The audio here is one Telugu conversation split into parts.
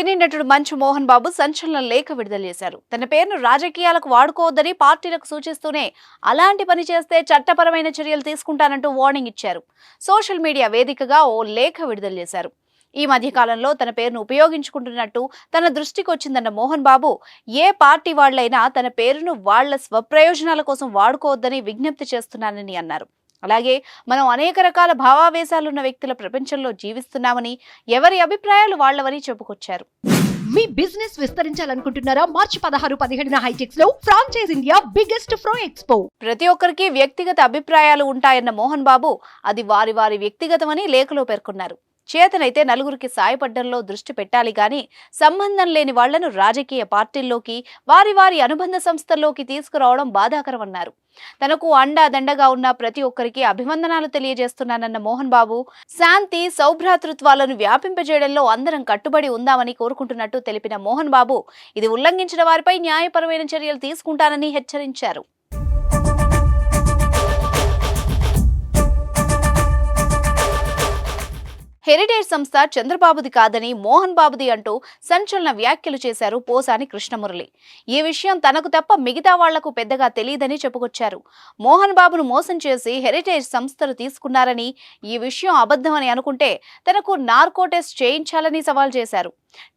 సినీ నటుడు మంచు మోహన్ బాబు సంచలన లేఖ విడుదల చేశారు. తన పేరును రాజకీయాలకు వాడుకోవద్దని పార్టీలకు సూచిస్తూనే అలాంటి పని చేస్తే చట్టపరమైన చర్యలు తీసుకుంటానంటూ వార్నింగ్ ఇచ్చారు. సోషల్ మీడియా వేదికగా ఓ లేఖ విడుదల చేశారు. ఈ మధ్య కాలంలో తన పేరును ఉపయోగించుకుంటున్నట్టు తన దృష్టికి వచ్చిందన్న మోహన్ బాబు, ఏ పార్టీ వాళ్లైనా తన పేరును వాళ్ల స్వప్రయోజనాల కోసం వాడుకోవద్దని విజ్ఞప్తి చేస్తున్నానని అన్నారు. అలాగే మనం అనేక రకాల భావావేశాలున్న వ్యక్తుల ప్రపంచంలో జీవిస్తున్నామని, ఎవరి అభిప్రాయాలు వాళ్లవని చెప్పుకొచ్చారు. మీ బిజినెస్ విస్తరించాలనుకుంటున్నారా? మార్చి 16-17 హైటెక్స్ లో ఫ్రాంచైజ్ ఇండియా బిగ్గెస్ట్ ఫ్రో ఎక్స్పో. ప్రతి ఒక్కరికి వ్యక్తిగత అభిప్రాయాలు ఉంటాయన్న మోహన్ బాబు, అది వారి వారి వ్యక్తిగతమని లేఖలో పేర్కొన్నారు. చేతనైతే నలుగురికి సాయపడ్డంలో దృష్టి పెట్టాలి గాని, సంబంధం లేని వాళ్లను రాజకీయ పార్టీల్లోకి, వారి వారి అనుబంధ సంస్థల్లోకి తీసుకురావడం బాధాకరమన్నారు. తనకు అండాదండగా ఉన్న ప్రతి ఒక్కరికి అభివందనాలు తెలియజేస్తున్నానన్న మోహన్ బాబు, శాంతి సౌభ్రాతృత్వాలను వ్యాపింపజేయడంలో అందరం కట్టుబడి ఉందామని కోరుకుంటున్నట్టు తెలిపిన మోహన్ బాబు, ఇది ఉల్లంఘించిన వారిపై న్యాయపరమైన చర్యలు తీసుకుంటానని హెచ్చరించారు. హెరిటేజ్ సంస్థ చంద్రబాబుది కాదని మోహన్ బాబుది అంటూ సంచలన వ్యాఖ్యలు చేశారు పోసాని కృష్ణమురళి. ఈ విషయం తనకు తప్ప మిగతా వాళ్లకు పెద్దగా తెలియదని చెప్పుకొచ్చారు. మోహన్ బాబును మోసం చేసి హెరిటేజ్ సంస్థలు తీసుకున్నారని, ఈ విషయం అబద్ధమని అనుకుంటే తనకు నార్కో టెస్ట్ చేయించాలని సవాల్ చేశారు.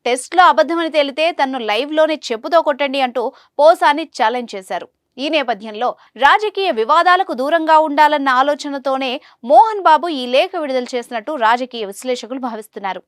టెస్ట్లో అబద్ధమని తేలితే తన్ను లైవ్ లోనే చెప్పుతో కొట్టండి అంటూ పోసాని ఛాలెంజ్ చేశారు. ఈ నేపథ్యంలో రాజకీయ వివాదాలకు దూరంగా ఉండాలన్న ఆలోచనతోనే మోహన్ బాబు ఈ లేఖ విడుదల చేసినట్టు రాజకీయ విశ్లేషకులు భావిస్తున్నారు.